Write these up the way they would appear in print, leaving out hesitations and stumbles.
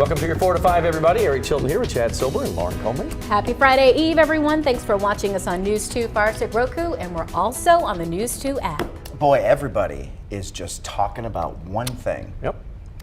Welcome to your 4 to 5, everybody. Eric Chilton here with Chad Silber and Lauren Coleman. Happy Friday Eve, everyone. Thanks for watching us on News 2 Fire Stick Roku, and we're also on the News 2 app. Boy, everybody is just talking about one thing. Yep.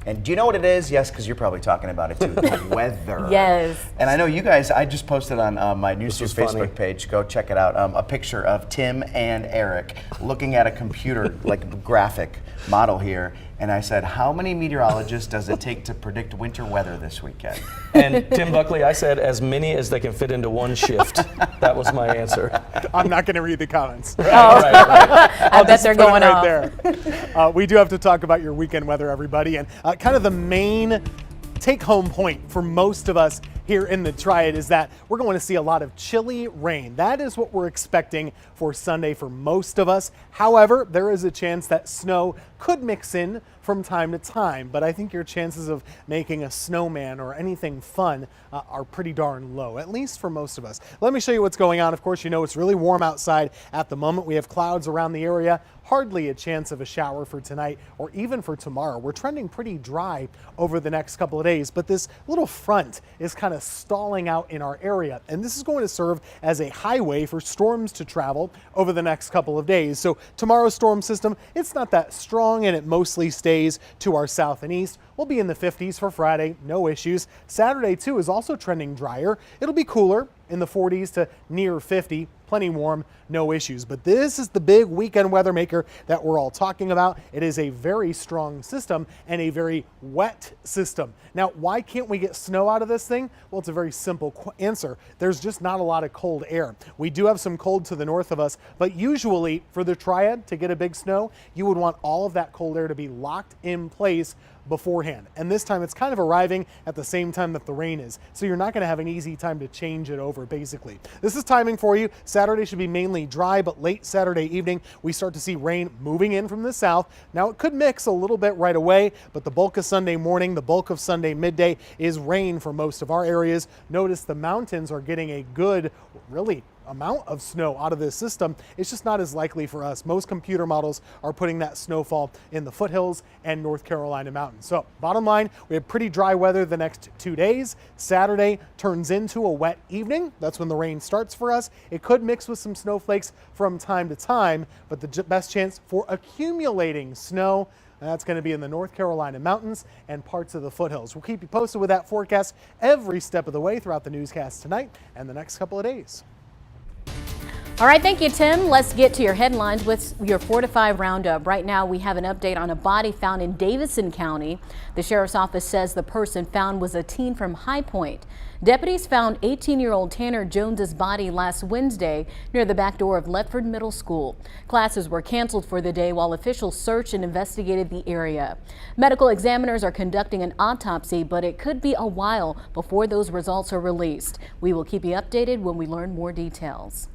And do you know what it is? Yes, because you're probably talking about it too. The weather. Yes. And I know you guys, I just posted on my News 2 Facebook funny. page. Go check it out. A picture of Tim and Eric looking at a computer, like graphic model here. And I said, how many meteorologists does it take to predict winter weather this weekend? And Tim Buckley, I said as many as they can fit into one shift. That was my answer. I'm not going to read the comments. Right. I bet they're going off. There. We do have to talk about your weekend weather, everybody, and kind of the main take-home point for most of us here in the Triad is that we're going to see a lot of chilly rain. That is what we're expecting for Sunday for most of us. However, there is a chance that snow could mix in from time to time, but I think your chances of making a snowman or anything fun are pretty darn low, at least for most of us. Let me show you what's going on. Of course, you know it's really warm outside at the moment. We have clouds around the area. Hardly a chance of a shower for tonight or even for tomorrow. We're trending pretty dry over the next couple of days, but this little front is kind of stalling out in our area, and this is going to serve as a highway for storms to travel over the next couple of days. So tomorrow's storm system, it's not that strong and it mostly stays to our south and east. We'll be in the 50s for Friday, no issues. Saturday too is also trending drier. It'll be cooler in the 40s to near 50. Plenty warm, no issues. But this is the big weekend weather maker that we're all talking about. It is a very strong system and a very wet system. Now, why can't we get snow out of this thing? Well, it's a very simple answer. There's just not a lot of cold air. We do have some cold to the north of us, but usually for the Triad to get a big snow, you would want all of that cold air to be locked in place beforehand. And this time it's kind of arriving at the same time that the rain is. So you're not going to have an easy time to change it over, basically. This is timing for you. Saturday should be mainly dry, but late Saturday evening, we start to see rain moving in from the south. Now it could mix a little bit right away, but the bulk of Sunday morning, the bulk of Sunday midday is rain for most of our areas. Notice the mountains are getting a good, really amount of snow out of this system. It's just not as likely for us. Most computer models are putting that snowfall in the foothills and North Carolina mountains. So bottom line, we have pretty dry weather the next 2 days. Saturday turns into a wet evening. That's when the rain starts for us. It could mix with some snowflakes from time to time, but the best chance for accumulating snow, that's going to be in the North Carolina mountains and parts of the foothills. We'll keep you posted with that forecast every step of the way throughout the newscast tonight and the next couple of days. All right, thank you, Tim. Let's get to your headlines with your 4 to 5 roundup. Right now, we have an update on a body found in Davidson County. The sheriff's office says the person found was a teen from High Point. Deputies found 18-year-old Tanner Jones's body last Wednesday near the back door of Ledford Middle School. Classes were canceled for the day while officials searched and investigated the area. Medical examiners are conducting an autopsy, but it could be a while before those results are released. We will keep you updated when we learn more details.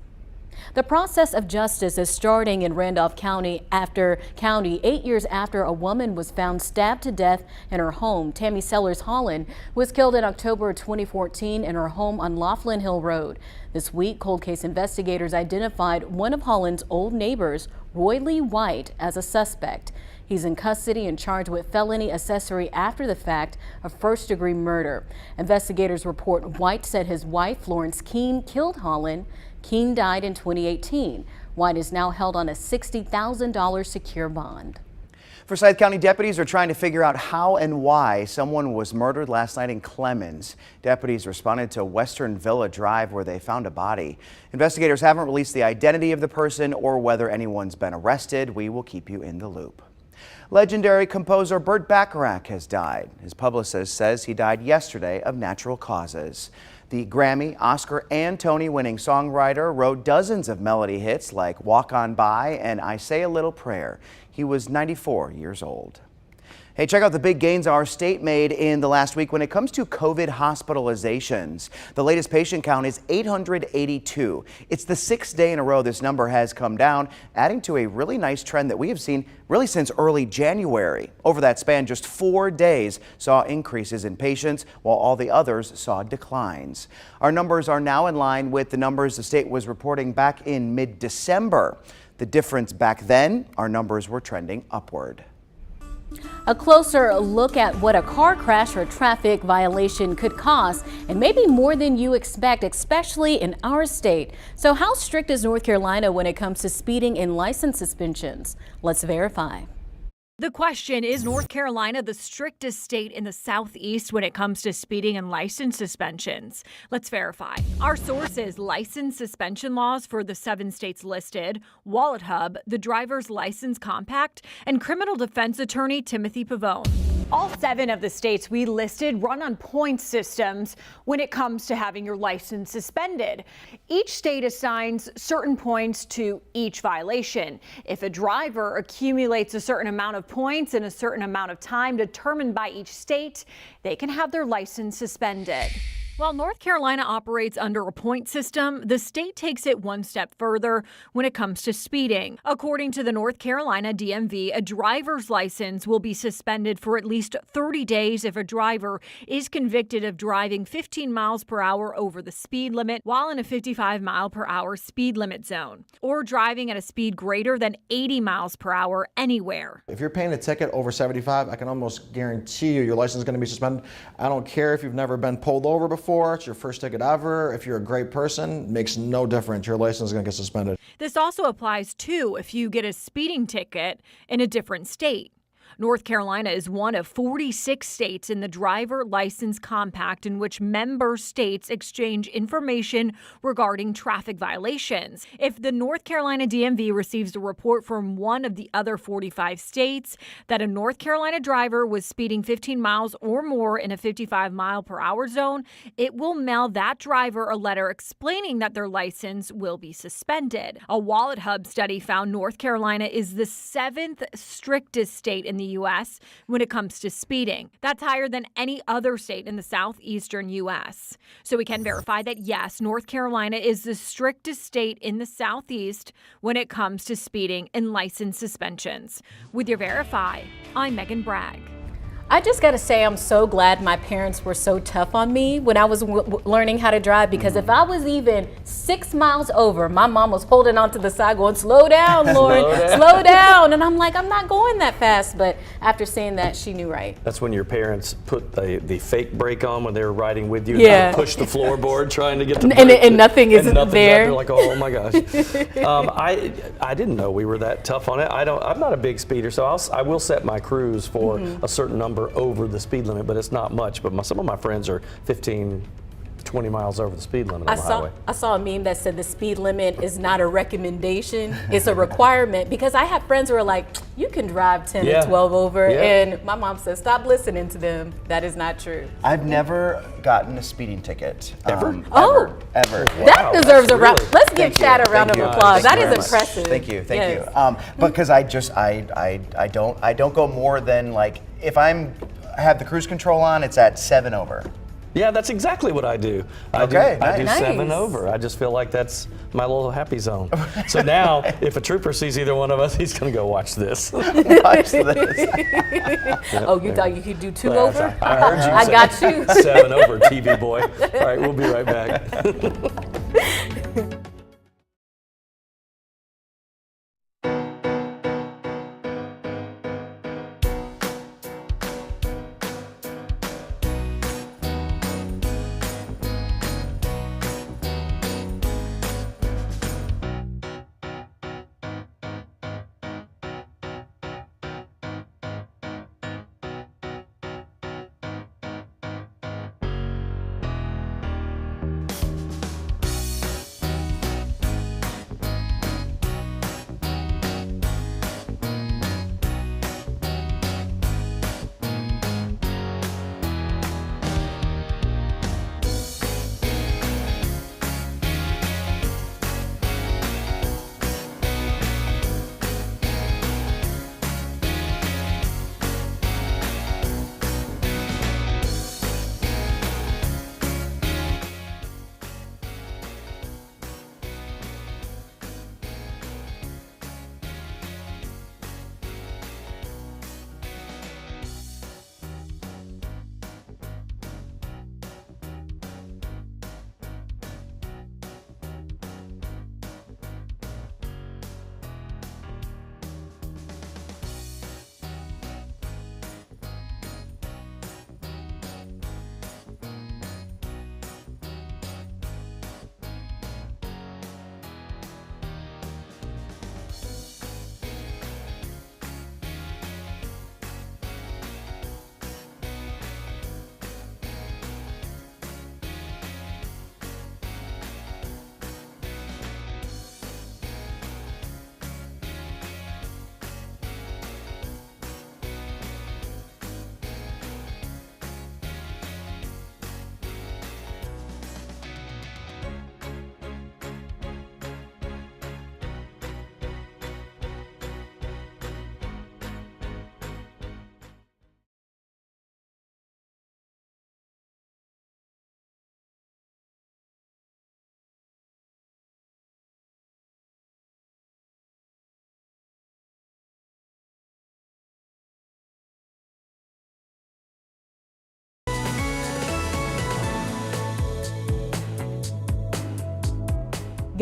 The process of justice is starting in Randolph County 8 years after a woman was found stabbed to death in her home. Tammy Sellers Holland was killed in October 2014 in her home on Laughlin Hill Road. This week, cold case investigators identified one of Holland's old neighbors, Roy Lee White, as a suspect. He's in custody and charged with felony accessory after the fact of first-degree murder. Investigators report White said his wife, Florence Keene, killed Holland. Keene died in 2018. White is now held on a $60,000 secure bond. Forsyth County deputies are trying to figure out how and why someone was murdered last night in Clemens. Deputies responded to Western Villa Drive where they found a body. Investigators haven't released the identity of the person or whether anyone's been arrested. We will keep you in the loop. Legendary composer Burt Bacharach has died. His publicist says he died yesterday of natural causes. The Grammy, Oscar, and Tony-winning songwriter wrote dozens of melody hits like Walk On By and I Say a Little Prayer. He was 94 years old. Hey, check out the big gains our state made in the last week when it comes to COVID hospitalizations. The latest patient count is 882. It's the 6th day in a row this number has come down, adding to a really nice trend that we have seen really since early January. Over that span, just 4 days saw increases in patients, while all the others saw declines. Our numbers are now in line with the numbers the state was reporting back in mid-December. The difference back then, our numbers were trending upward. A closer look at what a car crash or traffic violation could cost, and maybe more than you expect, especially in our state. So how strict is North Carolina when it comes to speeding and license suspensions? Let's verify. The question, is North Carolina the strictest state in the Southeast when it comes to speeding and license suspensions? Let's verify. Our sources: license suspension laws for the 7 states listed, Wallet Hub, the Driver's License Compact, and criminal defense attorney Timothy Pavone. All 7 of the states we listed run on point systems when it comes to having your license suspended. Each state assigns certain points to each violation. If a driver accumulates a certain amount of points in a certain amount of time determined by each state, they can have their license suspended. While North Carolina operates under a point system, the state takes it one step further when it comes to speeding. According to the North Carolina DMV, a driver's license will be suspended for at least 30 days if a driver is convicted of driving 15 miles per hour over the speed limit while in a 55 mile per hour speed limit zone, or driving at a speed greater than 80 miles per hour anywhere. If you're paying a ticket over 75, I can almost guarantee you your license is going to be suspended. I don't care if you've never been pulled over before. It's your first ticket ever. If you're a great person, makes no difference. Your license is going to get suspended. This also applies too if you get a speeding ticket in a different state. North Carolina is one of 46 states in the Driver License Compact in which member states exchange information regarding traffic violations. If the North Carolina DMV receives a report from one of the other 45 states that a North Carolina driver was speeding 15 miles or more in a 55 mile per hour zone, it will mail that driver a letter explaining that their license will be suspended. A Wallet Hub study found North Carolina is the 7th strictest state in the U.S. when it comes to speeding. That's higher than any other state in the southeastern U.S. So we can verify that, yes, North Carolina is the strictest state in the southeast when it comes to speeding and license suspensions. With your Verify, I'm Megan Bragg. I just got to say, I'm so glad my parents were so tough on me when I was learning how to drive, because if I was even 6 miles over, my mom was holding onto the side going, slow down, Lauren, slow down. And I'm like, I'm not going that fast. But after saying that, she knew right. That's when your parents put the fake brake on when they were riding with you. Yeah. And push the floorboard trying to get the and nothing is there. You're like, oh my gosh. I didn't know we were that tough on it. I'm not a big speeder, so I will set my cruise for a certain number over the speed limit, but it's not much. But some of my friends are 15, 20 miles over the speed limit on the highway. I saw a meme that said the speed limit is not a recommendation, it's a requirement, because I have friends who are like, you can drive 10 and 12 over, and my mom says, stop listening to them. That is not true. I've never gotten a speeding ticket. Ever? Ever. That deserves a round. Let's give Chad a round of applause. That is impressive. Thank you. Because I don't go more than, like, if I have the cruise control on, it's at 7 over. Yeah, that's exactly what I do. I do 7 over. I just feel like that's my little happy zone. So now, if a trooper sees either one of us, he's going to go, watch this. Watch this. Oh, you thought you could do 2 over? I heard you I say got you. 7 over, TV boy. All right, we'll be right back.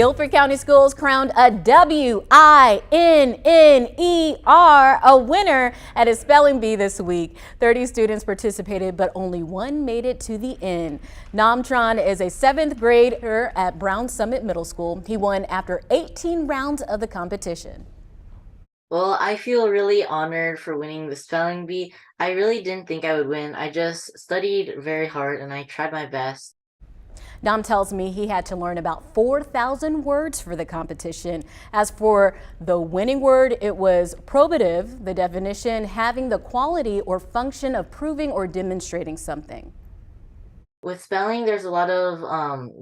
Guilford County Schools crowned a WINNER, a winner at a spelling bee this week. 30 students participated, but only one made it to the end. Namtron is a 7th grader at Brown Summit Middle School. He won after 18 rounds of the competition. Well, I feel really honored for winning the spelling bee. I really didn't think I would win. I just studied very hard and I tried my best. Nam tells me he had to learn about 4,000 words for the competition. As for the winning word, it was probative, the definition having the quality or function of proving or demonstrating something. With spelling, there's a lot of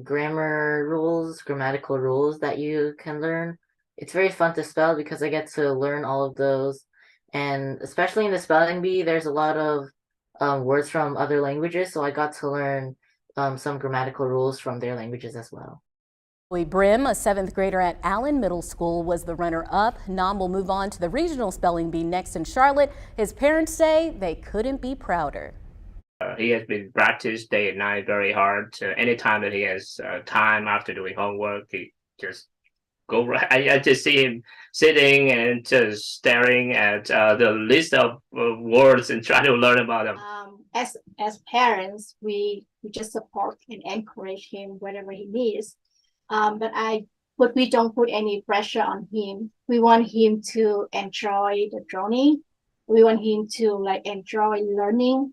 grammatical rules that you can learn. It's very fun to spell because I get to learn all of those. And especially in the spelling bee, there's a lot of words from other languages, so I got to learn some grammatical rules from their languages as well. Brim, a 7th grader at Allen Middle School, was the runner-up. Nam will move on to the regional spelling bee next in Charlotte. His parents say they couldn't be prouder. He has been practiced day and night very hard. Anytime that he has time after doing homework, he just go right. I just see him sitting and just staring at the list of words and trying to learn about them. As parents, we just support and encourage him whatever he needs. But we don't put any pressure on him. We want him to enjoy the journey. We want him to enjoy learning.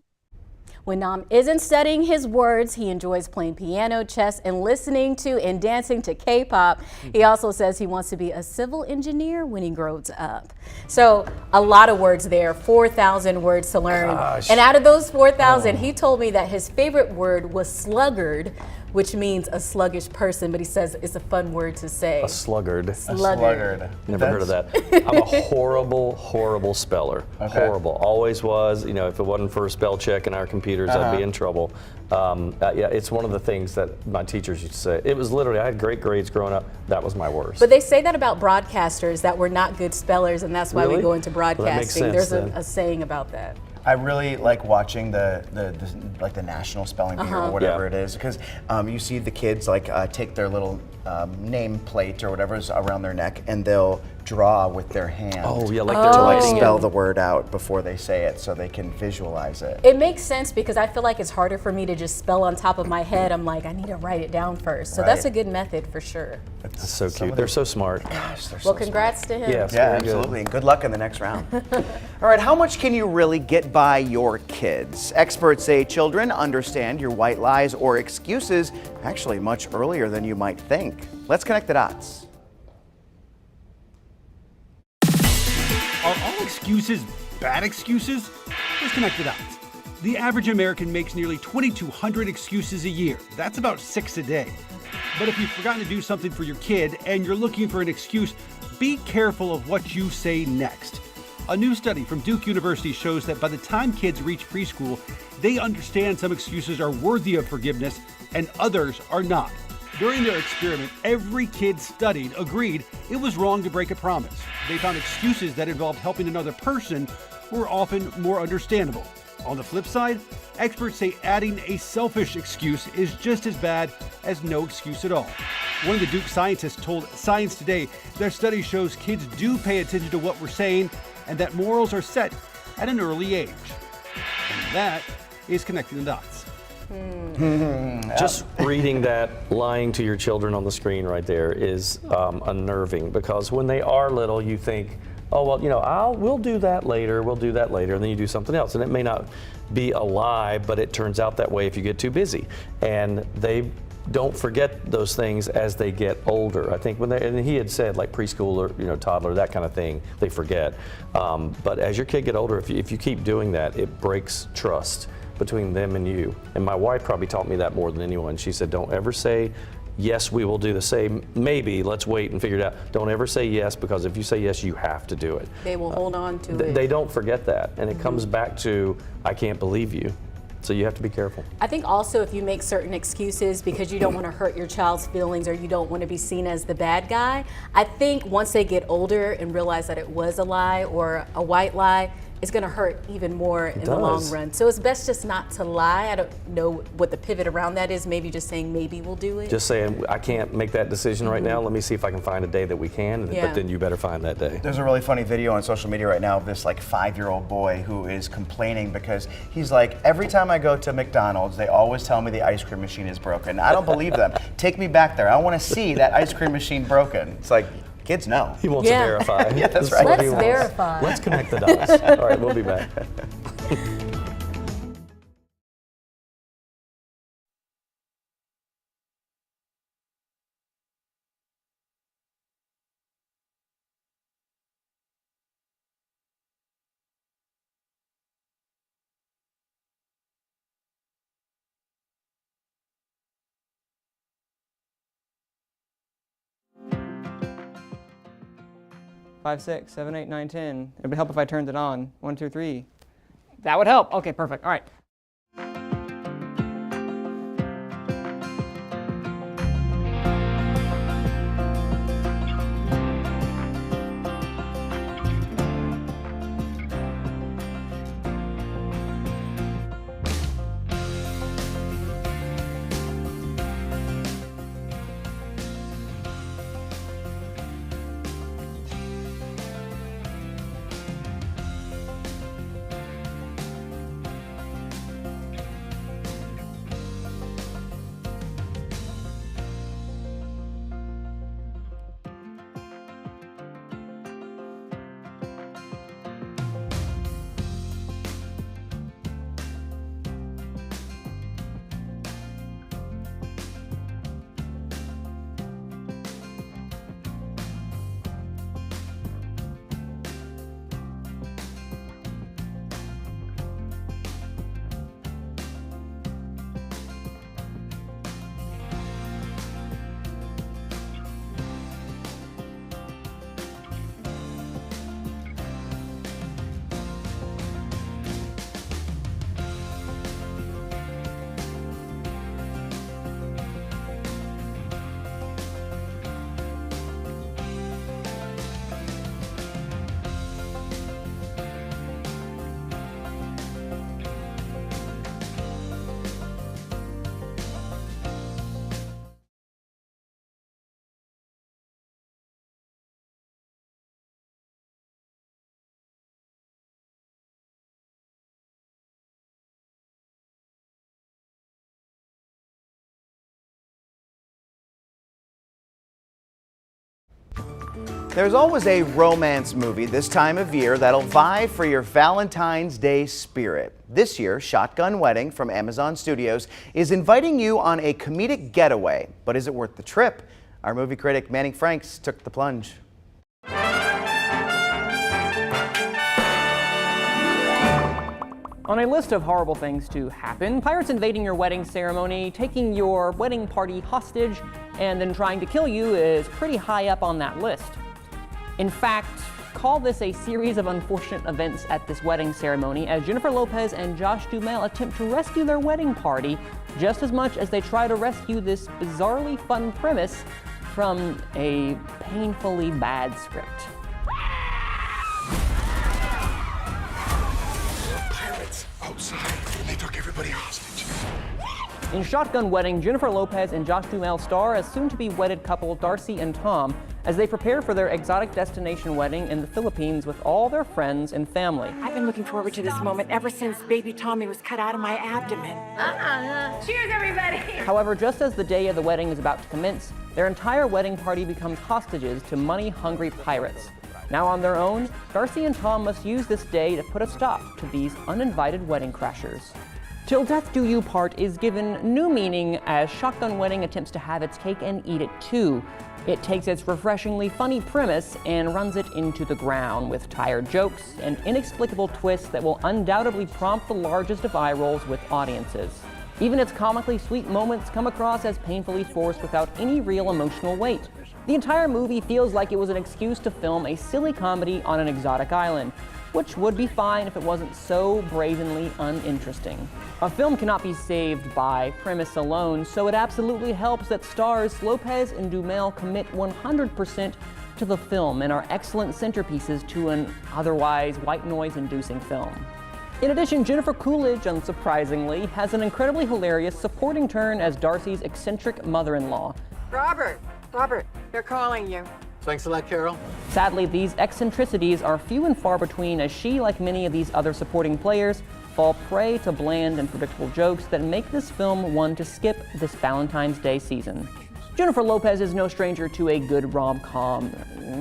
When Nam isn't studying his words, he enjoys playing piano, chess, and listening to and dancing to K-pop. He also says he wants to be a civil engineer when he grows up. So a lot of words there, 4,000 words to learn. Gosh. And out of those 4,000, he told me that his favorite word was sluggard, which means a sluggish person, but he says it's a fun word to say. A sluggard. Sluggard. Never heard of that. I'm a horrible speller. Okay. Horrible. Always was. You know, if it wasn't for a spell check in our computers, I'd be in trouble. Yeah, it's one of the things that my teachers used to say. It was literally, I had great grades growing up. That was my worst. But they say that about broadcasters, that we're not good spellers, and that's why we Really? go into Well, that makes broadcasting. sense, There's then. a saying about that. I really like watching the national spelling bee or whatever Yeah. it is, because you see the kids take their little name plate or whatever is around their neck and they'll draw with their hand. Oh, yeah, like to they're spell writing it. the word out before they say it so they can visualize it. It makes sense because I feel like it's harder for me to just spell on top of my head. I'm like, I need to write it down first. So that's a Right. good method for sure. That's so Some cute. of They're those- so smart. Gosh, they're Well, so congrats to him. Yes, Yeah, very good. absolutely. And good luck in the next round. All right, how much can you really get by your kids? Experts say children understand your white lies or excuses actually much earlier than you might think. Let's connect the dots. Are all excuses bad excuses? Let's connect the dots. The average American makes nearly 2,200 excuses a year. That's about 6 a day. But if you've forgotten to do something for your kid and you're looking for an excuse, be careful of what you say next. A new study from Duke University shows that by the time kids reach preschool, they understand some excuses are worthy of forgiveness and others are not. During their experiment, every kid studied agreed it was wrong to break a promise. They found excuses that involved helping another person were often more understandable. On the flip side, experts say adding a selfish excuse is just as bad as no excuse at all. One of the Duke scientists told Science Today their study shows kids do pay attention to what we're saying and that morals are set at an early age. And that is connecting the dots. Just reading that, lying to your children on the screen right there is unnerving, because when they are little, you think, oh, well, you know, we'll do that later, and then you do something else. And it may not be a lie, but it turns out that way if you get too busy. And they don't forget those things as they get older. I think and he had said like preschool or, you know, toddler, that kind of thing, they forget. But as your kid get older, if you keep doing that, it breaks trust between them and you. And my wife probably taught me that more than anyone. She said, don't ever say, yes, we will do the same. Maybe, let's wait and figure it out. Don't ever say yes, because if you say yes, you have to do it. They will hold on to it. They don't forget that. And it comes back to, I can't believe you. So you have to be careful. I think also if you make certain excuses because you don't want to hurt your child's feelings or you don't want to be seen as the bad guy, I think once they get older and realize that it was a lie or a white lie, it's going to hurt even more in the long run. So it's best just not to lie. I don't know what the pivot around that is. Maybe just saying maybe we'll do it. Just saying, I can't make that decision right now. Let me see if I can find a day that we can. But then you better find that day. There's a really funny video on social media right now of this like 5-year-old boy who is complaining because he's like, every time I go to McDonald's, they always tell me the ice cream machine is broken. I don't believe them. Take me back there. I want to see that ice cream machine broken. It's like, kids know. He wants to verify. Yeah, that's right. Let's verify. Let's connect the dots. All right, we'll be back. Five, 6, 7, 8, 9, 10. It would help if I turned it on. 1, 2, 3. That would help. Okay, perfect. All right. There's always a romance movie this time of year that'll vie for your Valentine's Day spirit. This year, Shotgun Wedding from Amazon Studios is inviting you on a comedic getaway. But is it worth the trip? Our movie critic Manning Franks took the plunge. On a list of horrible things to happen, pirates invading your wedding ceremony, taking your wedding party hostage, and then trying to kill you is pretty high up on that list. In fact, call this a series of unfortunate events at this wedding ceremony as Jennifer Lopez and Josh Duhamel attempt to rescue their wedding party just as much as they try to rescue this bizarrely fun premise from a painfully bad script. Outside, they took everybody hostage. In Shotgun Wedding, Jennifer Lopez and Josh Duhamel star as soon-to-be wedded couple Darcy and Tom as they prepare for their exotic destination wedding in the Philippines with all their friends and family. I've been looking forward to this moment ever since baby Tommy was cut out of my abdomen. Cheers, everybody! However, just as the day of the wedding is about to commence, their entire wedding party becomes hostages to money-hungry pirates. Now on their own, Darcy and Tom must use this day to put a stop to these uninvited wedding crashers. Till Death Do You Part is given new meaning as Shotgun Wedding attempts to have its cake and eat it too. It takes its refreshingly funny premise and runs it into the ground with tired jokes and inexplicable twists that will undoubtedly prompt the largest of eye rolls with audiences. Even its comically sweet moments come across as painfully forced without any real emotional weight. The entire movie feels like it was an excuse to film a silly comedy on an exotic island, which would be fine if it wasn't so brazenly uninteresting. A film cannot be saved by premise alone, so it absolutely helps that stars Lopez and Duhamel commit 100% to the film and are excellent centerpieces to an otherwise white noise-inducing film. In addition, Jennifer Coolidge, unsurprisingly, has an incredibly hilarious supporting turn as Darcy's eccentric mother-in-law. Robert, they're calling you. Thanks a lot, Carol. Sadly, these eccentricities are few and far between as she, like many of these other supporting players, fall prey to bland and predictable jokes that make this film one to skip this Valentine's Day season. Jennifer Lopez is no stranger to a good rom-com.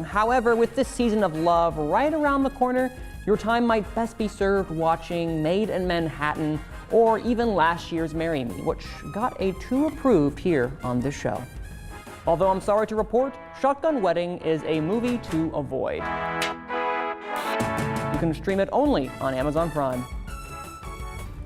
However, with this season of love right around the corner, your time might best be served watching Made in Manhattan or even last year's Marry Me, which got a 2 approved here on this show. Although I'm sorry to report, Shotgun Wedding is a movie to avoid. You can stream it only on Amazon Prime.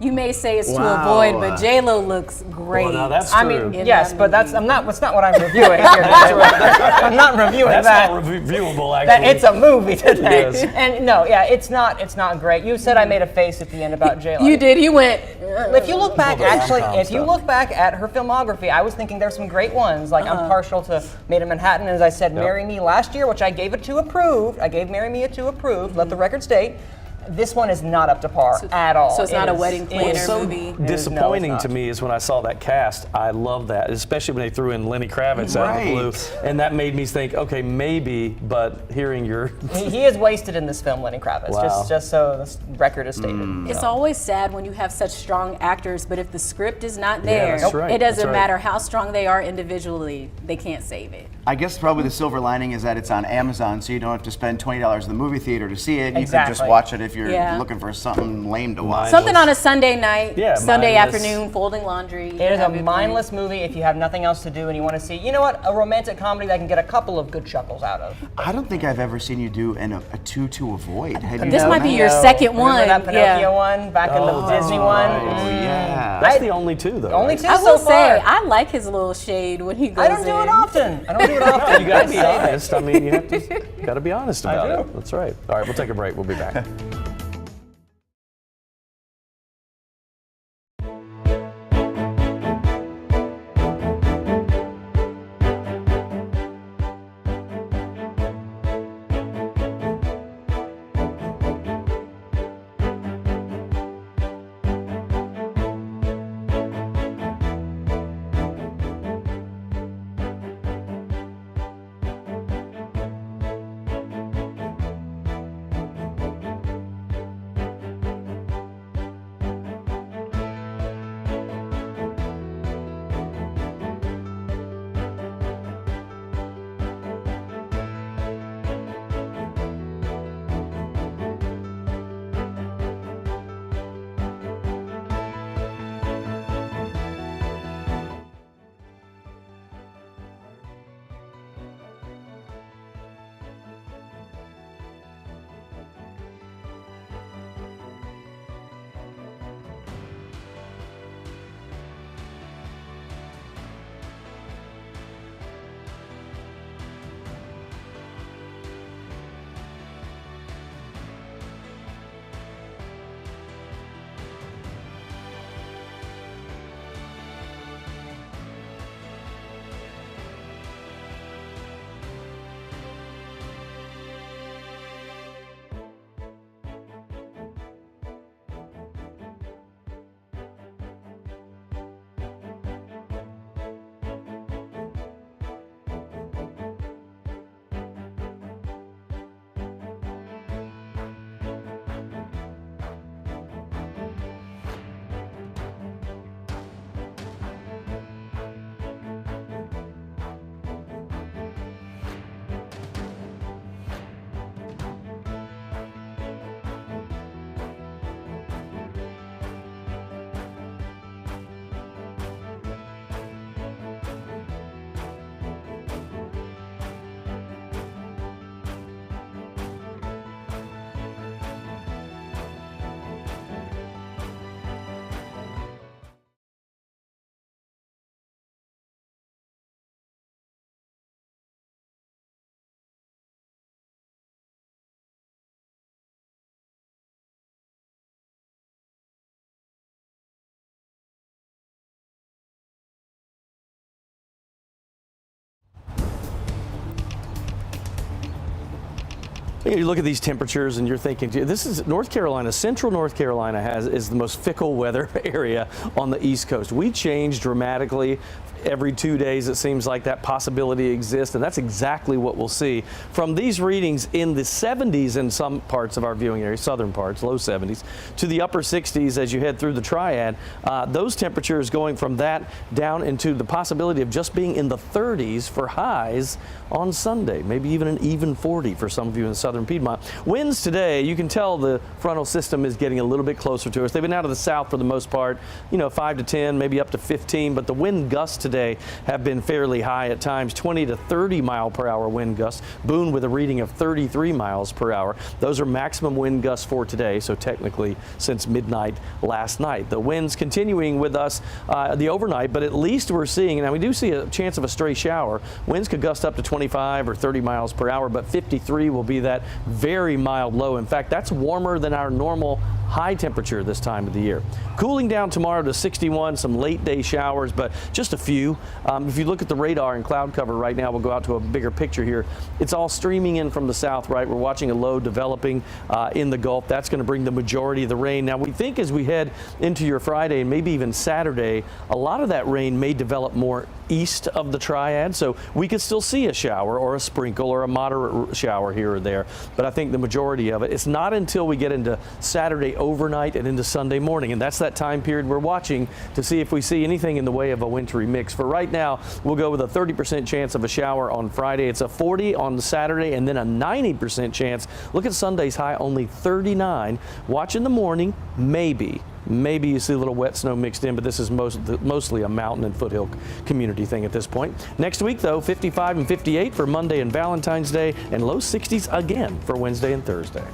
You may say it's to avoid, but J-Lo looks great. Well, now that's true. I mean, yes, but that's not what I'm reviewing here today. I'm not reviewing that's that. That's not reviewable, actually. It's a movie today. Yes. And no, yeah, it's not great. You said I made a face at the end about J-Lo. You did. You went. If you look back, actually, if you look back at her filmography, I was thinking there's some great ones. Like I'm partial to Made in Manhattan, and as I said, Marry Me last year, which I gave a 2 approved. I gave Marry Me a 2 approved. Let the record state. This one is not up to par at all. So it's not a wedding planner movie. Disappointing to me is when I saw that cast. I love that, especially when they threw in Lenny Kravitz out of the blue, and that made me think, okay, maybe. But hearing your he is wasted in this film, Lenny Kravitz. Wow. Just so the record is stated. It's always sad when you have such strong actors, but if the script is not there, that's right. it doesn't That's right. matter how strong they are individually, they can't save it. I guess probably the silver lining is that it's on Amazon, so you don't have to spend $20 in the movie theater to see it. You can just watch it if you're looking for something lame to watch. Something on a Sunday night, Sunday mindless. afternoon, folding laundry. It is a mindless movie if you have nothing else to do and you want to see, you know what, a romantic comedy that I can get a couple of good chuckles out of. I don't think I've ever seen you do a 2 to avoid. Have you This done might be that? your second one. Remember that Pinocchio one back in the Disney one? Yeah. That's the only 2, though. Only 2 I so will far. say, I like his little shade when he goes in. I don't do it often. You got to be honest. I mean, you have to got to be honest about it. That's right. All right, we'll take a break. We'll be back. You look at these temperatures and you're thinking, this is North Carolina, central North Carolina is the most fickle weather area on the East Coast. We change dramatically. Every 2 days, it seems like that possibility exists, and that's exactly what we'll see. From these readings in the 70s in some parts of our viewing area, southern parts, low 70s, to the upper 60s as you head through the triad, those temperatures going from that down into the possibility of just being in the 30s for highs on Sunday, maybe even an even 40 for some of you in southern Piedmont. Winds today, you can tell the frontal system is getting a little bit closer to us. They've been out of the south for the most part, 5 to 10, maybe up to 15, but the wind gusts today have been fairly high at times, 20 to 30 mile per hour wind gusts. Boone with a reading of 33 miles per hour. Those are maximum wind gusts for today, so technically since midnight last night. The winds continuing with us the overnight, but at least we're seeing, now we do see a chance of a stray shower. Winds could gust up to 25 or 30 miles per hour, but 53 will be that very mild low. In fact, that's warmer than our normal high temperature this time of the year. Cooling down tomorrow to 61, some late day showers, but just a few. If you look at the radar and cloud cover right now, we'll go out to a bigger picture here. It's all streaming in from the south, right? We're watching a low developing in the Gulf. That's going to bring the majority of the rain. Now, we think as we head into your Friday and maybe even Saturday, a lot of that rain may develop more east of the triad, so we could still see a shower or a sprinkle or a moderate shower here or there, but I think the majority of it, it's not until we get into Saturday overnight and into Sunday morning, and that's that time period we're watching to see if we see anything in the way of a wintry mix. For right now, we'll go with a 30% chance of a shower on Friday. It's a 40 on Saturday, and then a 90% chance. Look at Sunday's high, only 39. Watch in the morning, maybe you see a little wet snow mixed in, but this is mostly a mountain and foothill community thing at this point. Next week, though, 55 and 58 for Monday and Valentine's Day, and low 60s again for Wednesday and Thursday.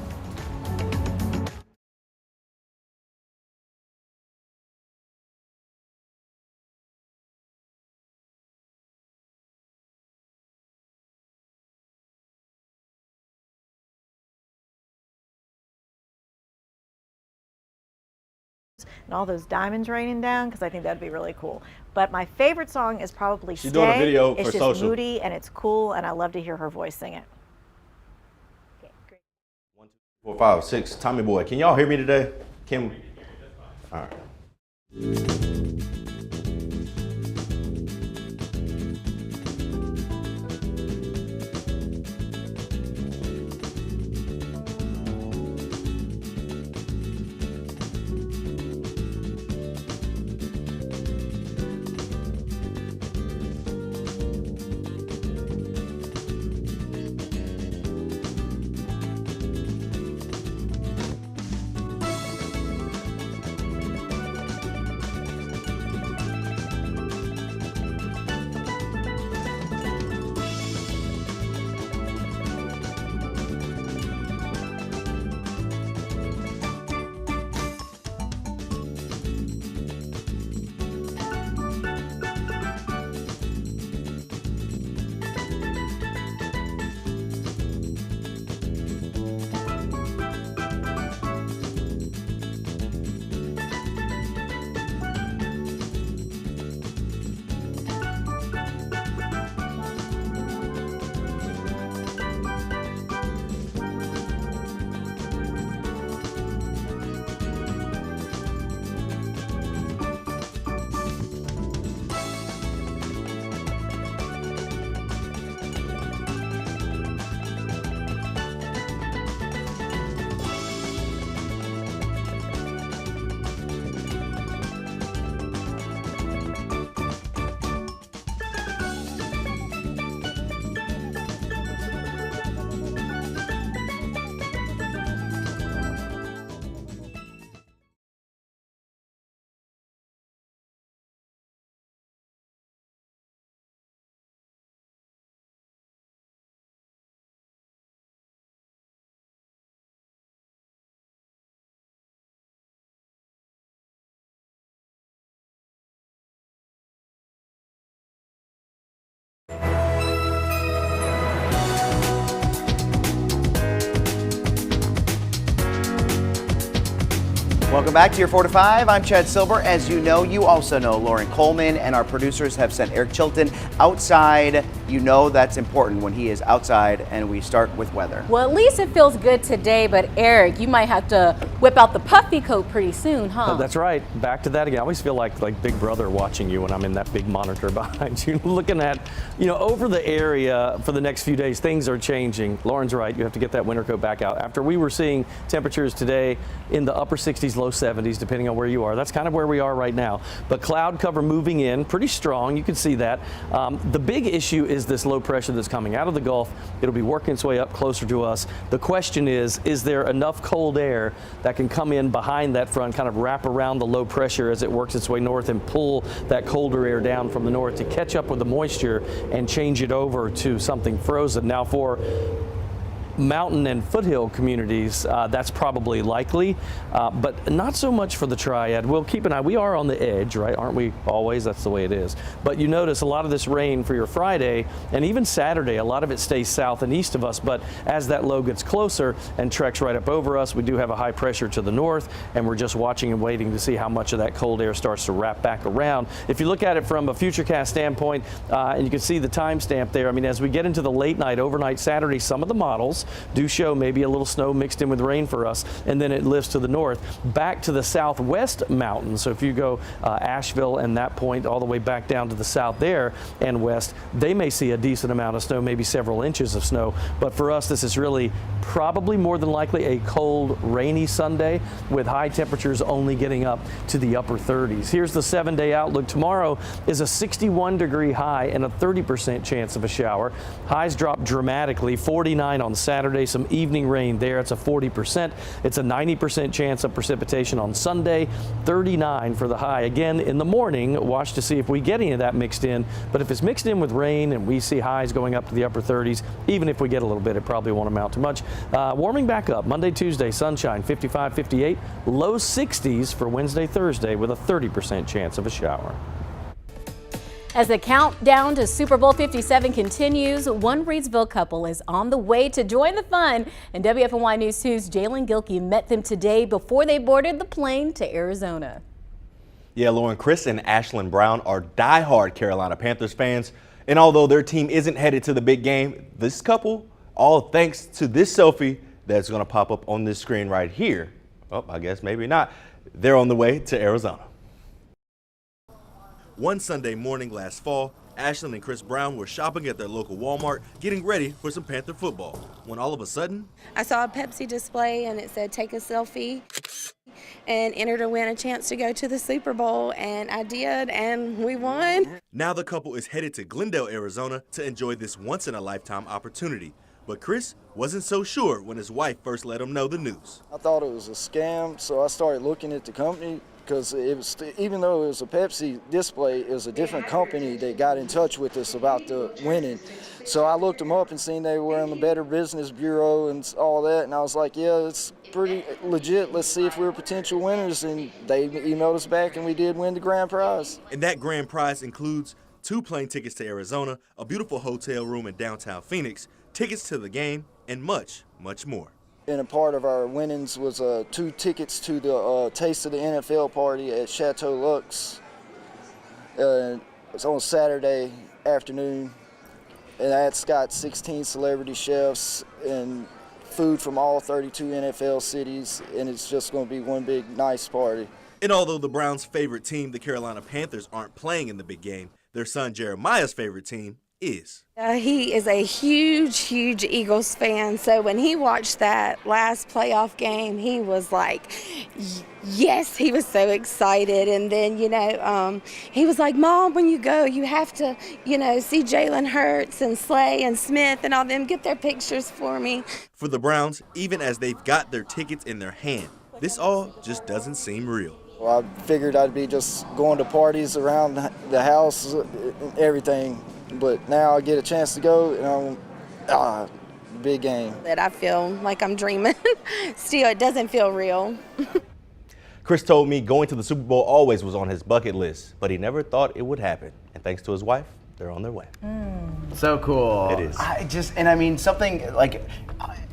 And all those diamonds raining down, because I think that'd be really cool. But my favorite song is probably She's Stay. doing a video it's for just social. moody and it's cool, and I love to hear her voice sing it. 1, 2, 3, 4, 5, 6. Tommy boy, can y'all hear me today? Can we? All right. Welcome back to your 4 to 5. I'm Chad Silver. As you know, you also know Lauren Coleman, and our producers have sent Eric Chilton outside. You know that's important when he is outside, and we start with weather. Well, at least it feels good today, but Eric, you might have to whip out the puffy coat pretty soon, huh? That's right. Back to that again. I always feel like Big Brother watching you when I'm in that big monitor behind you, looking at, over the area for the next few days. Things are changing. Lauren's right. You have to get that winter coat back out. After we were seeing temperatures today in the upper 60s, low 70s, depending on where you are. That's kind of where we are right now. But cloud cover moving in pretty strong. You can see that. The big issue is this low pressure that's coming out of the Gulf. It'll be working its way up closer to us. The question is there enough cold air that can come in behind that front, kind of wrap around the low pressure as it works its way north and pull that colder air down from the north to catch up with the moisture and change it over to something frozen. Now, for mountain and foothill communities, that's probably likely, but not so much for the Triad. We'll keep an eye. We are on the edge, right? Aren't we always? That's the way it is. But you notice a lot of this rain for your Friday and even Saturday, a lot of it stays south and east of us, but as that low gets closer and treks right up over us, we do have a high pressure to the north, and we're just watching and waiting to see how much of that cold air starts to wrap back around. If you look at it from a futurecast standpoint, and you can see the timestamp there, I mean, as we get into the late night, overnight Saturday, some of the models do show maybe a little snow mixed in with rain for us, and then it lifts to the north back to the southwest mountains. So if you go Asheville and that point all the way back down to the south there and west, they may see a decent amount of snow, maybe several inches of snow. But for us, this is really probably more than likely a cold, rainy Sunday with high temperatures only getting up to the upper 30s. Here's the 7-day outlook. Tomorrow is a 61-degree high and a 30% chance of a shower. Highs drop dramatically, 49 on Saturday, some evening rain there. It's a 40%. It's a 90% chance of precipitation on Sunday, 39 for the high. Again, in the morning, watch to see if we get any of that mixed in. But if it's mixed in with rain and we see highs going up to the upper 30s, even if we get a little bit, it probably won't amount to much. Warming back up Monday, Tuesday, sunshine, 55, 58, low 60s for Wednesday, Thursday with a 30% chance of a shower. As the countdown to Super Bowl 57 continues, one Reedsville couple is on the way to join the fun. And WFMY News 2's Jalen Gilkey met them today before they boarded the plane to Arizona. Yeah, Lauren, Chris and Ashlyn Brown are diehard Carolina Panthers fans. And although their team isn't headed to the big game, this couple, all thanks to this selfie that's going to pop up on this screen right here. Oh, I guess maybe not. They're on the way to Arizona. One Sunday morning last fall, Ashlyn and Chris Brown were shopping at their local Walmart, getting ready for some Panther football, when all of a sudden, I saw a Pepsi display and it said take a selfie and enter to win a chance to go to the Super Bowl, and I did, and we won. Now the couple is headed to Glendale, Arizona to enjoy this once-in-a-lifetime opportunity. But Chris wasn't so sure when his wife first let him know the news. I thought it was a scam, so I started looking at the company, because it was, even though it was a Pepsi display, it was a different company that got in touch with us about the winning. So I looked them up and seen they were in the Better Business Bureau and all that, and I was like, yeah, it's pretty legit. Let's see if we're potential winners. And they emailed us back, and we did win the grand prize. And that grand prize includes 2 plane tickets to Arizona, a beautiful hotel room in downtown Phoenix, tickets to the game, and much, much more. And a part of our winnings was 2 tickets to the Taste of the NFL party at Chateau Lux. It's on Saturday afternoon, and that's got 16 celebrity chefs and food from all 32 NFL cities, and it's just going to be one big nice party. And although the Browns' favorite team, the Carolina Panthers, aren't playing in the big game, their son Jeremiah's favorite team is. He is a huge Eagles fan, so when he watched that last playoff game, he was like, yes, he was so excited. And then, he was like, Mom, when you go, you have to, see Jalen Hurts and Slay and Smith and all them, get their pictures for me. For the Browns, even as they've got their tickets in their hand, this all just doesn't seem real. Well, I figured I'd be just going to parties around the house and everything. But now I get a chance to go, and big game. That I feel like I'm dreaming. Still, it doesn't feel real. Chris told me going to the Super Bowl always was on his bucket list, but he never thought it would happen. And thanks to his wife, they're on their way. So cool. It is. Something like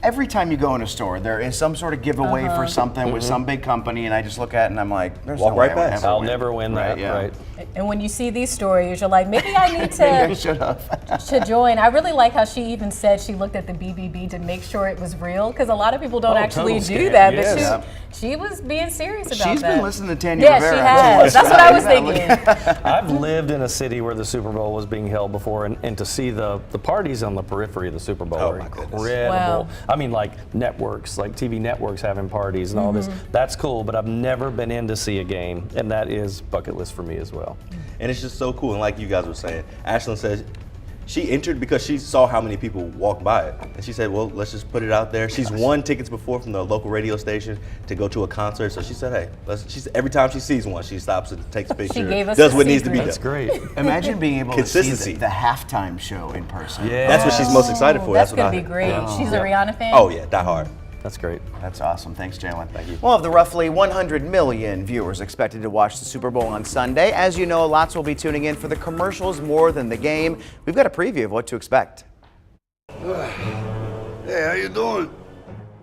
every time you go in a store, there is some sort of giveaway for something with some big company, and I just look at it and I'm like, there's Walk no way right I would past. ever I'll win. never win that, right? And when you see these stories, you're like, maybe I need Maybe I should have. to join. I really like how she even said she looked at the BBB to make sure it was real, because a lot of people don't actually total do scam. that. Yes. But she was being serious about She's that. been listening to Tanya Yeah, Rivera. she has. That's what I was thinking. I've lived in a city where the Super Bowl was being held before, and to see the parties on the periphery of the Super Bowl are incredible. Wow. I mean, like networks, like TV networks having parties and all this. That's cool, but I've never been in to see a game, and that is bucket list for me as well. And it's just so cool. And like you guys were saying, Ashlyn says she entered because she saw how many people walked by it. And she said, well, let's just put it out there. She's won tickets before from the local radio station to go to a concert. So she said, hey, every time she sees one, she stops and takes a picture. She gave us does the what needs to be secret. done. That's great. Imagine being able to see Consistency. the halftime show in person. Yeah. That's what she's most excited for. That's what going I to be great. Yeah. She's a Rihanna fan? Oh, yeah, die hard. That's great. That's awesome. Thanks, Jalen. Thank you. Well, of the roughly 100 million viewers expected to watch the Super Bowl on Sunday, as you know, lots will be tuning in for the commercials more than the game. We've got a preview of what to expect. Hey, how you doing?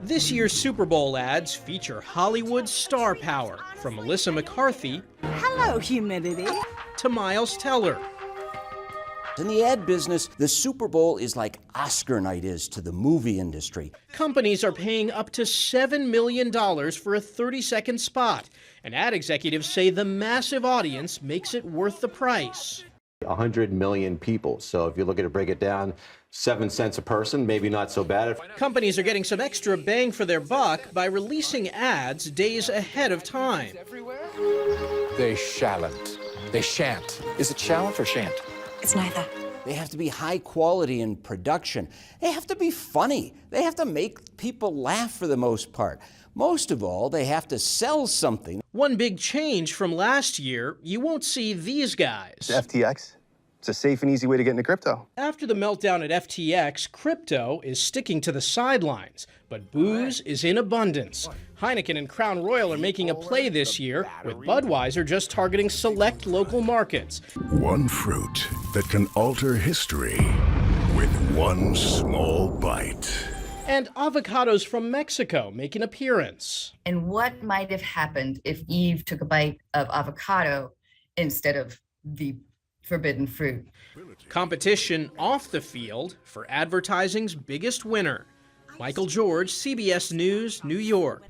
This year's Super Bowl ads feature Hollywood star power, from Melissa McCarthy Hello, humidity. to Miles Teller. In the ad business, the Super Bowl is like Oscar night is to the movie industry. Companies are paying up to $7 million for a 30-second spot, and ad executives say the massive audience makes it worth the price. 100 million people. So if you look at it, break it down, 7 cents a person, maybe not so bad. Companies are getting some extra bang for their buck by releasing ads days ahead of time. They shallant. They shan't. Is it shallant or shan't? It's neither. They have to be high quality in production. They have to be funny. They have to make people laugh for the most part. Most of all, they have to sell something. One big change from last year, you won't see these guys. FTX. It's a safe and easy way to get into crypto. After the meltdown at FTX, crypto is sticking to the sidelines, but booze is in abundance. Heineken and Crown Royal are making a play this year, with Budweiser just targeting select local markets. One fruit that can alter history with one small bite. And avocados from Mexico make an appearance. And what might have happened if Eve took a bite of avocado instead of the forbidden fruit? Competition off the field for advertising's biggest winner. Michael George, CBS News, New York.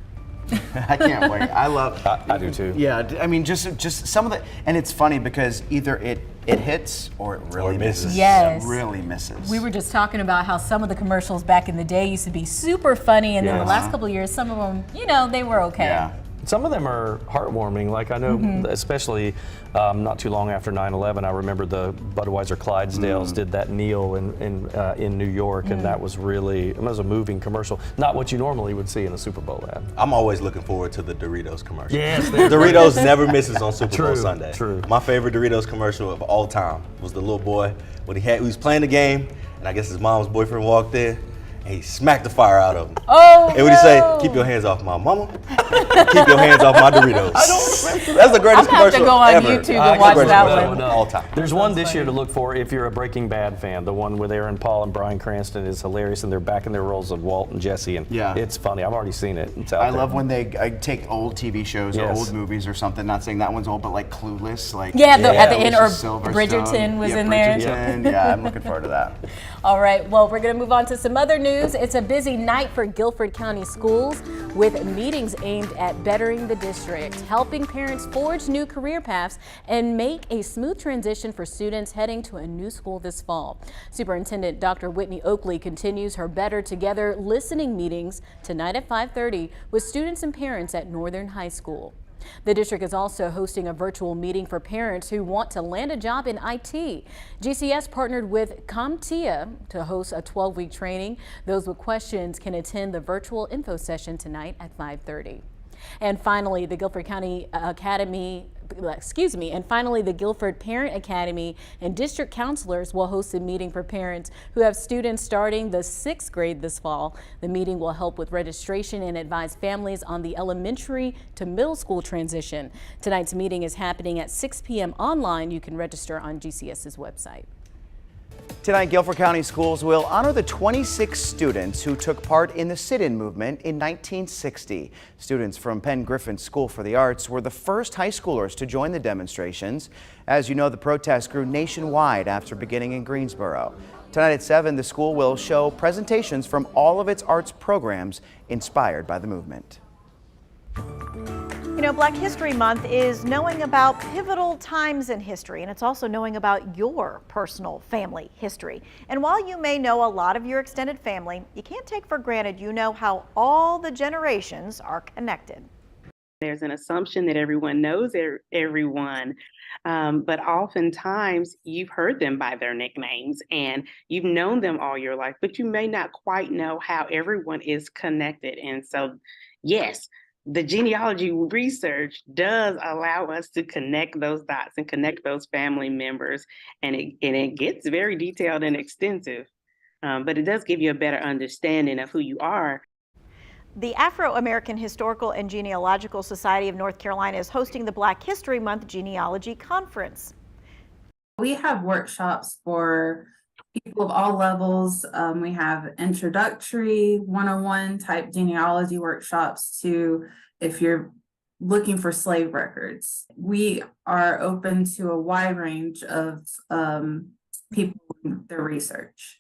I can't wait. I love. I do too. Yeah, I mean, just some of the, and it's funny because either it hits or it really misses. Yes. It really misses. We were just talking about how some of the commercials back in the day used to be super funny, and then the last couple of years, some of them, you know, they were okay. Yeah. Some of them are heartwarming. Like I know, especially not too long after 9/11, I remember the Budweiser Clydesdales did that kneel in New York, and that was really, it was a moving commercial. Not what you normally would see in a Super Bowl ad. I'm always looking forward to the Doritos commercial. Yes, Doritos never misses on Super Bowl True, Sunday. true. My favorite Doritos commercial of all time was the little boy when he was playing the game, and I guess his mom's boyfriend walked in. He smacked the fire out of him. Oh, and what he say? Keep your hands off my mama. Keep your hands off my Doritos. That's the greatest I'm gonna have to commercial go on ever. YouTube and watch that one. All time. There's one this year to look for if you're a Breaking Bad fan. The one with Aaron Paul and Bryan Cranston is hilarious, and they're back in their roles of Walt and Jesse, and it's funny. I've already seen it. It's out I there. love when they take old TV shows or old movies or something. Not saying that one's old, but like Clueless, like at the end, or Silverstone. Bridgerton was in there. Bridgerton. Yeah, I'm looking forward to that. All right, well, we're going to move on to some other news. It's a busy night for Guilford County schools with meetings aimed at bettering the district, helping parents forge new career paths, and make a smooth transition for students heading to a new school this fall. Superintendent Dr. Whitney Oakley continues her Better Together listening meetings tonight at 5:30 with students and parents at Northern High School. The district is also hosting a virtual meeting for parents who want to land a job in IT. GCS partnered with CompTIA to host a 12-week training. Those with questions can attend the virtual info session tonight at 5:30. And finally, the Guilford County the Guilford Parent Academy and district counselors will host a meeting for parents who have students starting the 6th grade this fall. The meeting will help with registration and advise families on the elementary to middle school transition. Tonight's meeting is happening at 6 p.m. online. You can register on GCS's website. Tonight, Guilford County Schools will honor the 26 students who took part in the sit-in movement in 1960. Students from Penn Griffin School for the Arts were the first high schoolers to join the demonstrations. As you know, the protest grew nationwide after beginning in Greensboro. Tonight at 7, the school will show presentations from all of its arts programs inspired by the movement. You know, Black History Month is knowing about pivotal times in history, and it's also knowing about your personal family history. And while you may know a lot of your extended family, you can't take for granted you know how all the generations are connected. There's an assumption that everyone knows everyone, but oftentimes you've heard them by their nicknames and you've known them all your life, but you may not quite know how everyone is connected. And so, yes, the genealogy research does allow us to connect those dots and connect those family members, and it gets very detailed and extensive, but it does give you a better understanding of who you are. The Afro-American Historical and Genealogical Society of North Carolina is hosting the Black History Month Genealogy Conference. We have workshops for people of all levels. We have introductory 101 type genealogy workshops to if you're looking for slave records. We are open to a wide range of people in their research.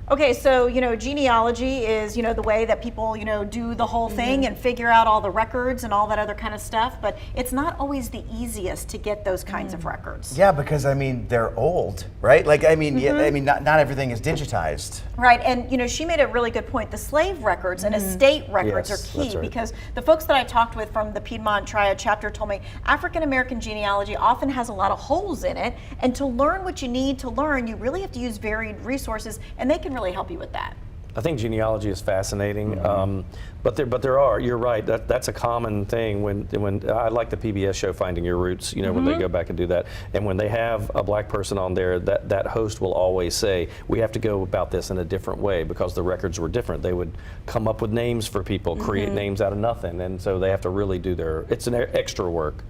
Okay, so, you know, genealogy is, you know, the way that people, you know, do the whole thing and figure out all the records and all that other kind of stuff, but it's not always the easiest to get those kinds of records. Yeah, because I mean, they're old, right? Like, I mean, not everything is digitized. Right, and you know, she made a really good point. The slave records and estate records are key because the folks that I talked with from the Piedmont Triad chapter told me African American genealogy often has a lot of holes in it, and to learn what you need to learn, you really have to use varied resources, and they can really help you with that. I think genealogy is fascinating, but there are. You're right. That's a common thing when I like the PBS show Finding Your Roots. You know, when they go back and do that, and when they have a black person on there, that host will always say, we have to go about this in a different way because the records were different. They would come up with names for people, create names out of nothing, and so they have to really do it's an extra work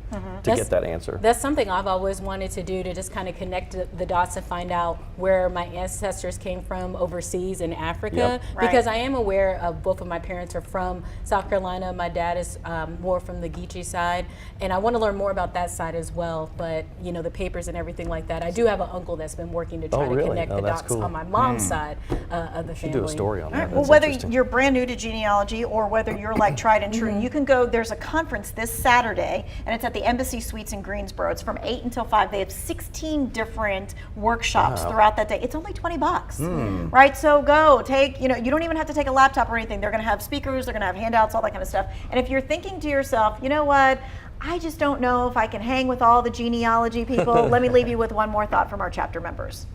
to get that answer. That's something I've always wanted to do, to just kind of connect the dots and find out where my ancestors came from overseas in Africa. Because I am aware of both of my parents are from South Carolina. My dad is more from the Geechee side, and I want to learn more about that side as well. But you know, the papers and everything like that. I do have an uncle that's been working to try to connect the dots on my mom's side of the family. Should do a story on that. Well, whether you're brand new to genealogy or whether you're like tried and true, you can go. There's a conference this Saturday, and it's at the Embassy Suites in Greensboro. It's from 8 until 5. They have 16 different workshops throughout that day. It's only $20, right? So go take. You know, you don't even have to take a laptop or anything. They're going to have speakers, they're going to have handouts, all that kind of stuff. And if you're thinking to yourself, you know what, I just don't know if I can hang with all the genealogy people, let me leave you with one more thought from our chapter members.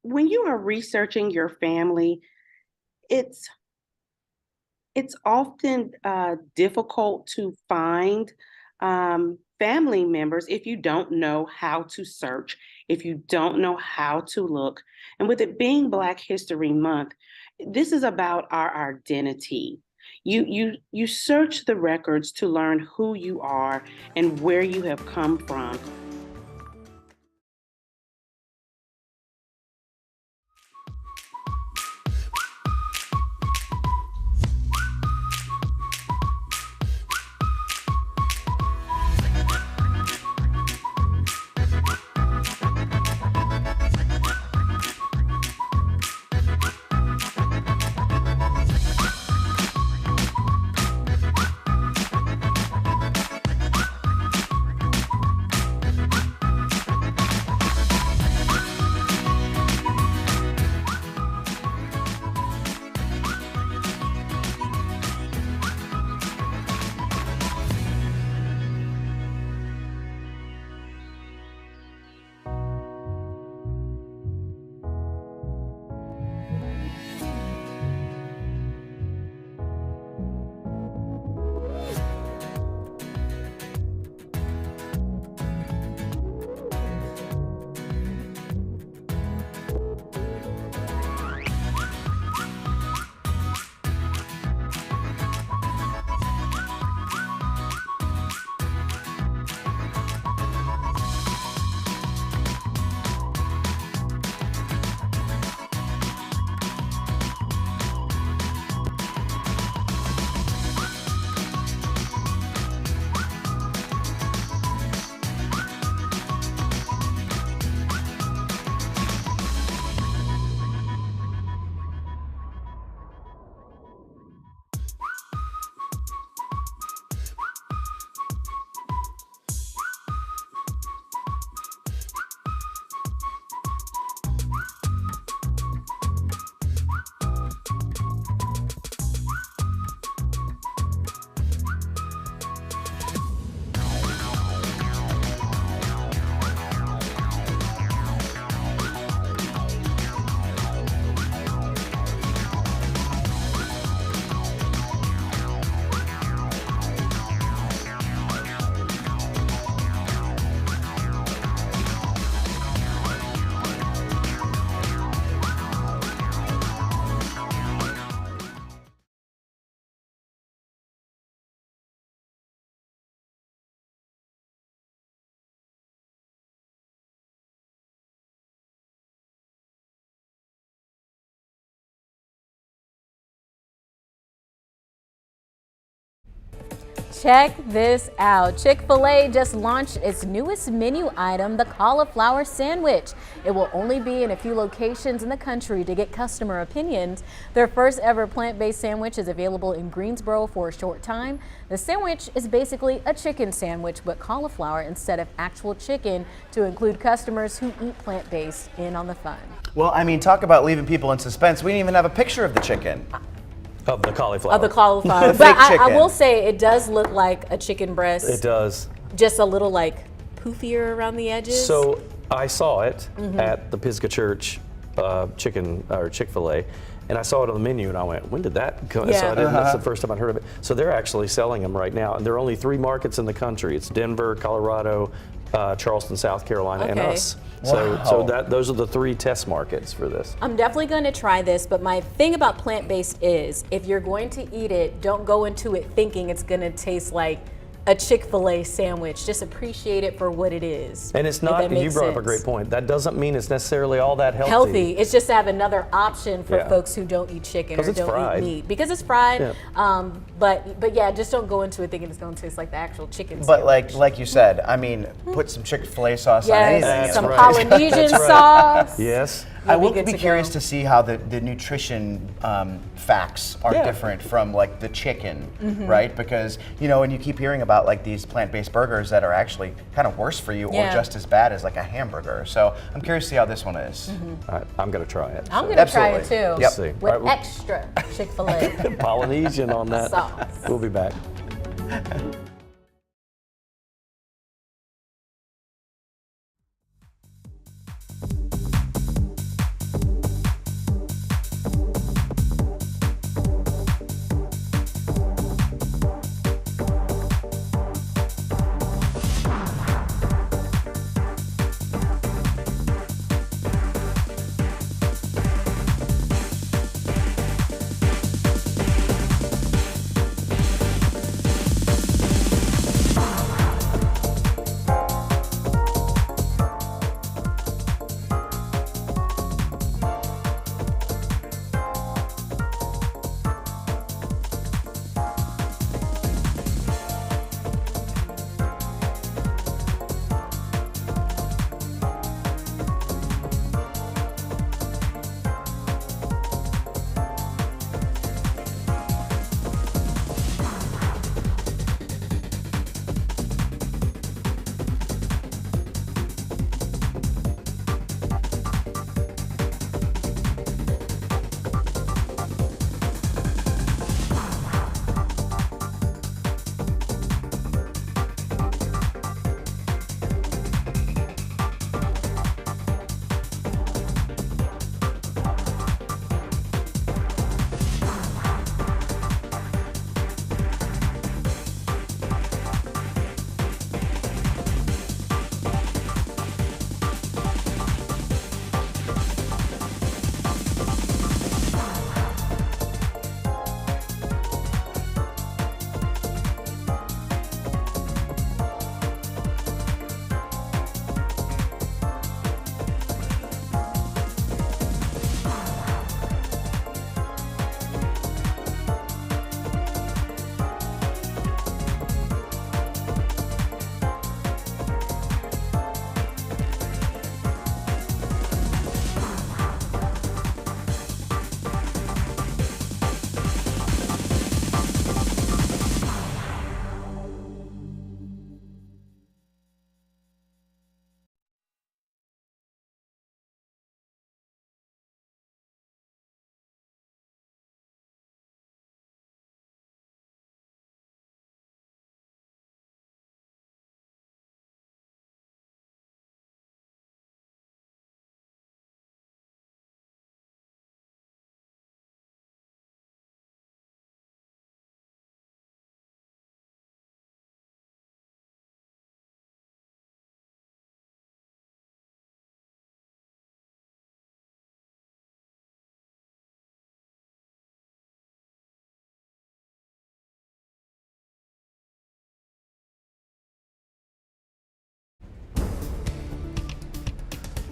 When you are researching your family, it's often difficult to find family members if you don't know how to search, if you don't know how to look. And with it being Black History Month, this is about our identity. You search the records to learn who you are and where you have come from. Check this out. Chick-fil-A just launched its newest menu item, the cauliflower sandwich. It will only be in a few locations in the country to get customer opinions. Their first ever plant-based sandwich is available in Greensboro for a short time. The sandwich is basically a chicken sandwich, but cauliflower instead of actual chicken to include customers who eat plant-based in on the fun. Well, I mean, talk about leaving people in suspense. We didn't even have a picture of the chicken. Of the cauliflower. Of the cauliflower. The But fake chicken. I will say it does look like a chicken breast. It does. Just a little like poofier around the edges. So I saw it at the Pisgah Church Chick-fil-A, and I saw it on the menu, and I went, when did that come? Yeah. So that's the first time I heard of it. So they're actually selling them right now, and there are only 3 markets in the country. It's Denver, Colorado, Charleston, South Carolina, and Okay. us. Wow. So those are the 3 test markets for this. I'm definitely going to try this, but my thing about plant-based is if you're going to eat it, don't go into it thinking it's going to taste like a Chick-fil-A sandwich. Just appreciate it for what it is. And it's if not, that you makes brought up a sense. great point. That doesn't mean it's necessarily all that healthy. Healthy. It's just to have another option for Yeah. folks who don't eat chicken 'Cause or it's don't fried. eat meat. Because it's fried. Yeah. But yeah, just don't go into it thinking it's going to taste like the actual chicken But sandwich. like you said, I mean, put some Chick-fil-A sauce on Yes, anything. some right. Polynesian That's right. sauce. Yes. I You'll will good be to curious go. to see how the nutrition facts are Yeah. different from like the chicken, right? Because, you know, and you keep hearing about like these plant-based burgers that are actually kind of worse for you or Yeah. just as bad as like a hamburger. So I'm curious to see how this one is. All right, I'm going to try it. I'm going to try it Absolutely. too. Let's see. With All right, extra Chick-fil-A Polynesian on that. sauce. We'll be back.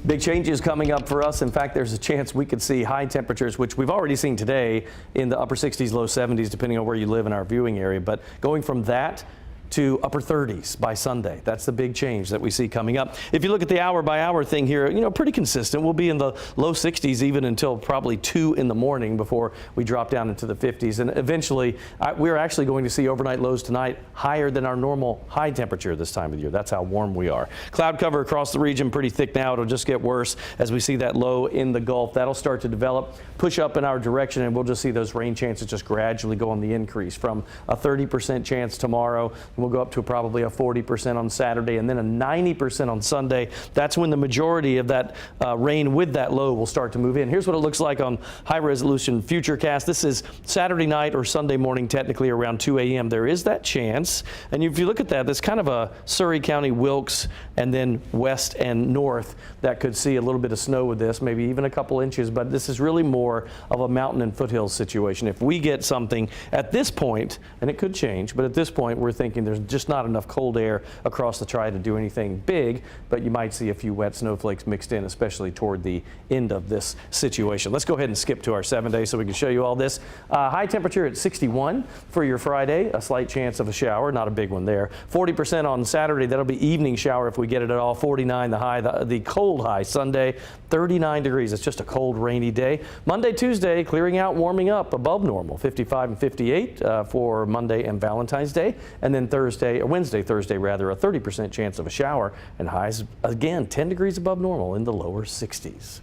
Big changes coming up for us. In fact, there's a chance we could see high temperatures, which we've already seen today in the upper 60s, low 70s, depending on where you live in our viewing area. But going from that to upper 30s by Sunday. That's the big change that we see coming up. If you look at the hour by hour thing here, pretty consistent. We'll be in the low 60s even until probably 2 in the morning before we drop down into the 50s. And eventually, we're actually going to see overnight lows tonight higher than our normal high temperature this time of year. That's how warm we are. Cloud cover across the region pretty thick now. It'll just get worse as we see that low in the Gulf. That'll start to develop, push up in our direction, and we'll just see those rain chances just gradually go on the increase from a 30% chance tomorrow. We'll go up to probably a 40% on Saturday and then a 90% on Sunday. That's when the majority of that rain with that low will start to move in. Here's what it looks like on high resolution futurecast. This is Saturday night or Sunday morning, technically around 2 a.m. There is that chance. And if you look at that, that's kind of a Surrey County, Wilkes, and then west and north that could see a little bit of snow with this, maybe even a couple inches. But this is really more of a mountain and foothills situation. If we get something at this point, and it could change, but at this point, we're thinking there's just not enough cold air across the Tri to do anything big, but you might see a few wet snowflakes mixed in, especially toward the end of this situation. Let's go ahead and skip to our 7 days so we can show you all this. High temperature at 61 for your Friday, a slight chance of a shower, not a big one there. 40% on Saturday, that'll be evening shower if we get it at all. 49 the high, the cold high Sunday, 39 degrees. It's just a cold, rainy day. Monday, Tuesday, clearing out, warming up above normal, 55 and 58 for Monday and Valentine's Day. And then Wednesday, Thursday rather, a 30% chance of a shower, and highs again 10 degrees above normal in the lower 60s.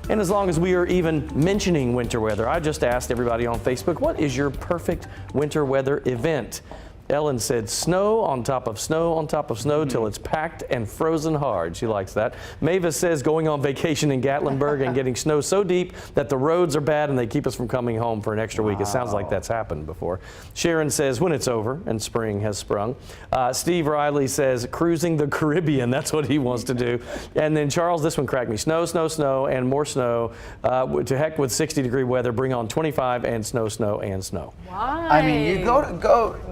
And as long as we are even mentioning winter weather, I just asked everybody on Facebook, what is your perfect winter weather event? Ellen said snow on top of snow on top of snow till it's packed and frozen hard. She likes that. Mavis says going on vacation in Gatlinburg and getting snow so deep that the roads are bad and they keep us from coming home for an extra week. It sounds like that's happened before. Sharon says when it's over and spring has sprung. Steve Riley says cruising the Caribbean. That's what he wants to do. And then Charles, this one cracked me. Snow, snow, snow, and more snow. To heck with 60-degree weather. Bring on 25 and snow, snow, and snow. Why? I mean,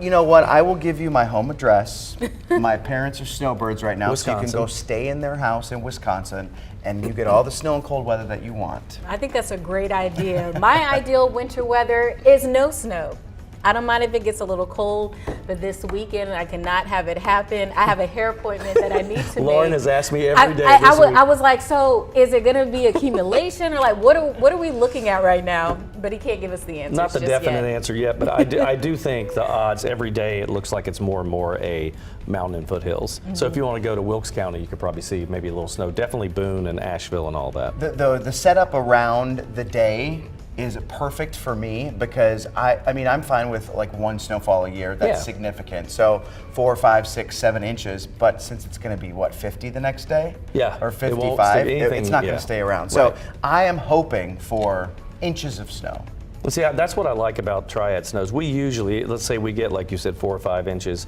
you know what? I will give you my home address. My parents are snowbirds right now, Wisconsin. so you can go stay in their house in Wisconsin, and you get all the snow and cold weather that you want. I think that's a great idea. My ideal winter weather is no snow. I don't mind if it gets a little cold, but this weekend I cannot have it happen. I have a hair appointment that I need to Lauren make. has asked me every day I this week. was like, so is it going to be accumulation or like what are we looking at right now? But he can't give us the answer. Not the definite answer yet, but I do think the odds every day it looks like it's more and more a mountain and foothills. Mm-hmm. So if you want to go to Wilkes County, you could probably see maybe a little snow. Definitely Boone and Asheville and all that. The setup around the day is perfect for me because I mean I'm fine with like one snowfall a year. That's significant. So 4, 5, 6, 7 inches. But since it's going to be what 50 the next day, or 55, it's not going to stay around. So I am hoping for inches of snow. Well, see, that's what I like about Triad snows. We usually, let's say we get, like you said, 4 or 5 inches,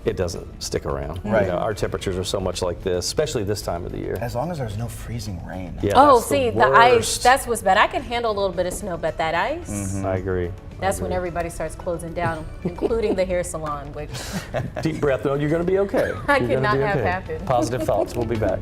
it doesn't stick around. Right. You know, our temperatures are so much like this, especially this time of the year. As long as there's no freezing rain. Yeah, oh, see, the ice, that's what's bad. I can handle a little bit of snow, but that ice. Mm-hmm. I agree. That's when everybody starts closing down, including the hair salon, which... Deep breath, though, you're going to be okay. I cannot have happen. Positive thoughts. We'll be back.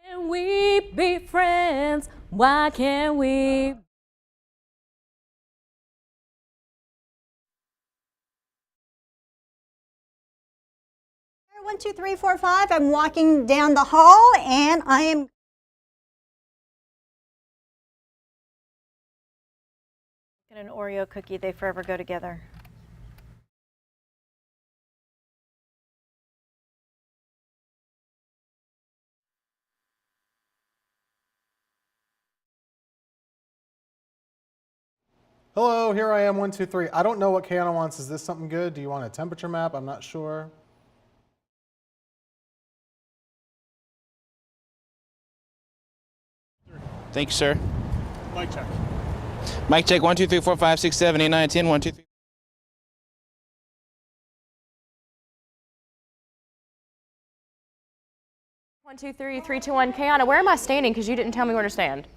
Can we be friends? Why can't we? 1, 2, 3, 4, 5. I'm walking down the hall and I am an Oreo cookie. They forever go together. Hello, here I am, 1, 2, 3. I don't know what Kiana wants. Is this something good? Do you want a temperature map? I'm not sure. Thank you, sir. Mic check. Mic check, 1, 2, 3, 4, 5, 6, 7, 8, 9, 10, 1, 2, 3. 1, 2, 3, 3, 2, 1. Kiana, where am I standing? Because you didn't tell me where to stand.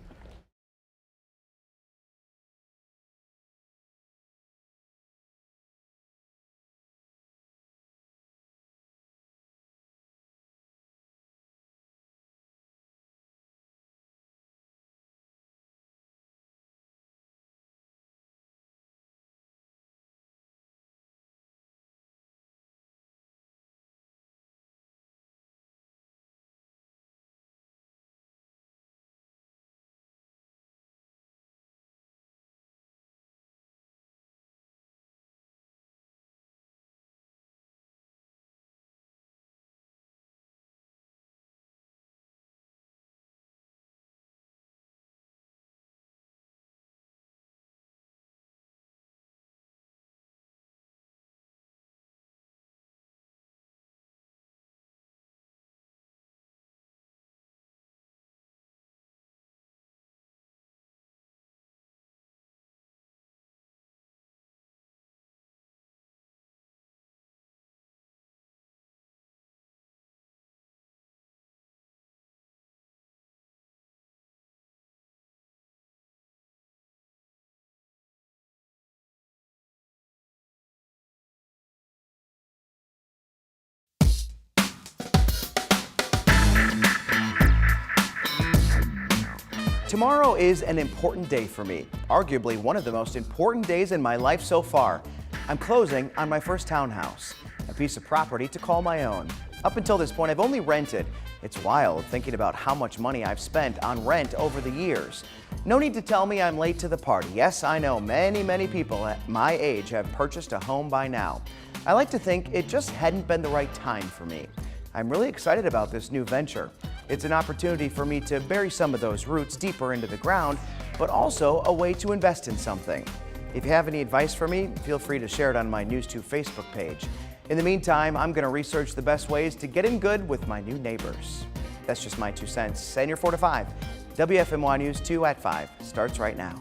Tomorrow is an important day for me, arguably one of the most important days in my life so far. I'm closing on my first townhouse, a piece of property to call my own. Up until this point, I've only rented. It's wild thinking about how much money I've spent on rent over the years. No need to tell me I'm late to the party. Yes, I know many people at my age have purchased a home by now. I like to think it just hadn't been the right time for me. I'm really excited about this new venture. It's an opportunity for me to bury some of those roots deeper into the ground, but also a way to invest in something. If you have any advice for me, feel free to share it on my News 2 Facebook page. In the meantime, I'm going to research the best ways to get in good with my new neighbors. That's just my 2 cents. And your 4 to 5. WFMY News 2 at 5 starts right now.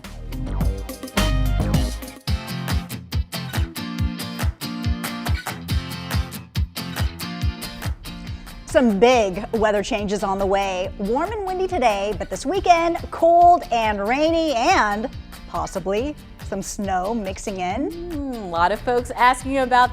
Some big weather changes on the way. Warm and windy today, but this weekend, cold and rainy and possibly some snow mixing in. A lot of folks asking about